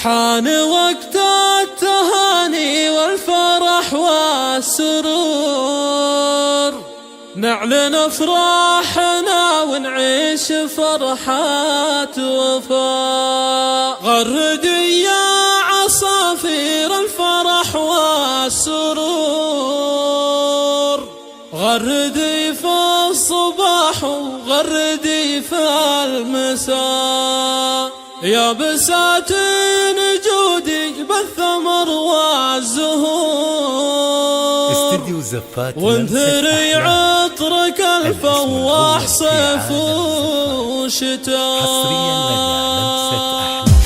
حان وقت التهاني والفرح والسرور، نعلن افراحنا ونعيش فرحات وفاء. غردي يا عصافير الفرح والسرور، غردي في الصباح وغردي في المساء، يا بساتين جودي بالثمر والزهور. استديو زفات وانثري عطرك الفواح صيف وشتاء.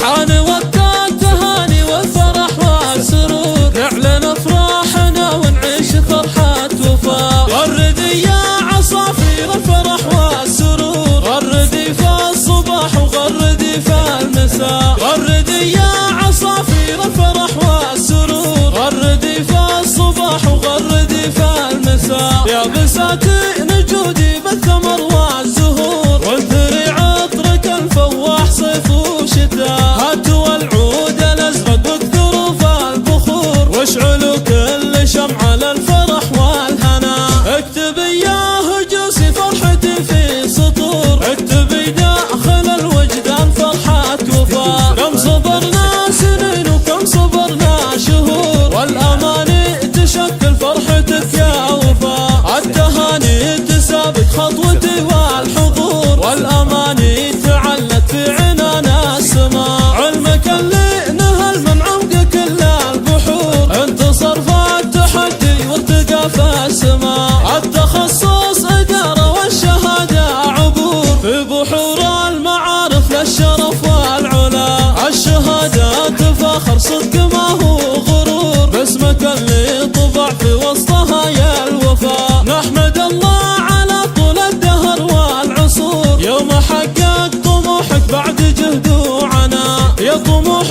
حان وقت التهاني والفرح والسرور، نعلن افراحنا ونعيش فرحات وفاء. غردي يا عصافير الفرح والسرور، غردي في الصباح وغردي في المساء. غردي يا عصافير الفرح والسرور، غردي في الصباح وغردي في المساء، يا بساتين جودي بالثمر والزهور. وانثري عطرك الفواح صيف وشتاء، هاتوا العود الازرق واكثروا في البخور، واشعلوا كل شمعة للفرح والهنا. اكتبي يا هجوسي فرحتي في سطور، اكتبي داخل الوجدان فرحات وفاء. كم صبرنا سنين وكم صبرنا شهور، والاماني تشكل فرحتك يا وفاء. التهاني تسابق خطوتي والحضور، والاماني تعلت في عنان السماء. علمك اللي نهل من عمق كل البحور، انتصر في التحدي وارتقى في السماء. التخصص إدارة والشهادة عبور، في بحور المعارف للشرف والعلا. الشهادات فخر صدق ما هو غرور، باسمك اللي طبع في وسطها يا الوفاء. نحمد الله على طول الدهر والعصور، يوم حقق طموحك بعد جهد وعناء. يا طموح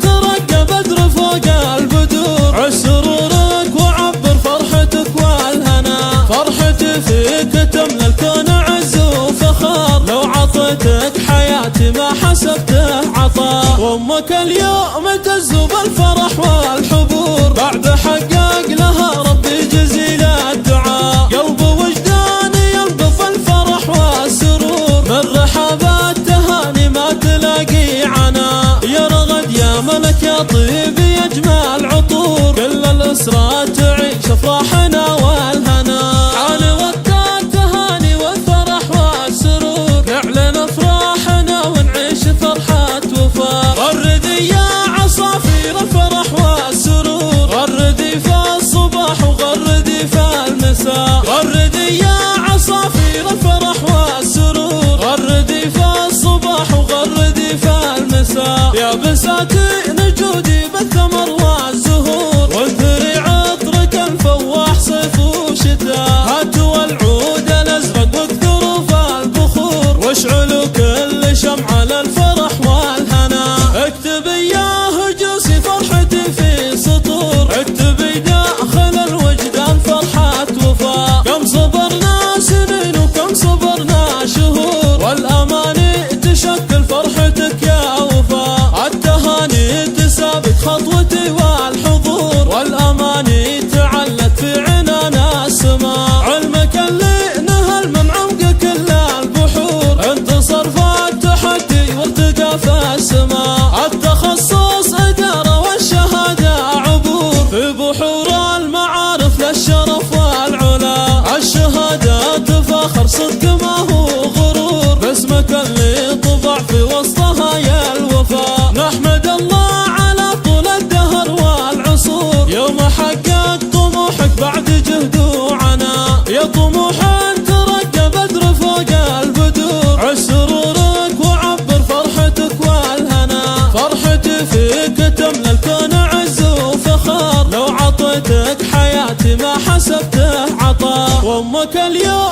ترقى بدر فوق البدور، عش سرورك وعبر فرحتك والهنا. فرحتي فيك تملى الكون عز وفخار، لو عطيتك حياتي ما حسبته عطاء. وامك اليوم تزو بالفرح والحبور، بعد حقق لها ربي جزيل الدعاء. قلب وجداني ينبض الفرح والسرور، من رحاب التهاني ما تلاقي عنا. يا رغد يا ملك يا طيب يا اجمل عطور، كل الاسرى تعيش افراحنا والهنا. حان وقت التهاني والفرح والسرور، نعلن افراحنا ونعيش فرحات وفاء. غردي يا عصافير الفرح والسرور، غردي في الصباح وغردي في المساء. غردي يا عصافير الفرح والسرور، غردي في الصباح وغردي في المساء، يا بساتين جودي بالثمر والزهور. وانثري عطرك الفواح صيف وشتاء، هاتوا العود الازرق واكثروا في البخور، واشعلوا كل شمعة للفرح والهنا. اكتبي يا هجوسي فرحتي في سطور، اكتبي داخل الوجدان فرحات وفاء. كم صبرنا سنين وكم صبرنا شهور، والاماني تشكل فرحتك يا وفاء. التهاني تسابق خطوتي والحضور، والاماني تعلت في عنان السماء. علمك اللي نهل من عمق كل البحور، انتصر في التحدي وارتقى في السماء. التخصص إدارة والشهادة عبور، في بحور المعارف للشرف والعلا. الشهادات فخر صدق ما هو غرور، باسمك اللي طبع في وسطها يا الوفاء. نحمد الله على طول الدهر والعصور، يوم حقق طموحك بعد جهد وعناء. يا طموح ترقى بدر فوق البدور، عش سرورك وعبر فرحتك والهنا. فرحتي فيك تملى الكون عز وفخار، لو عطيتك حياتي ما حسبته عطاء. وامك اليوم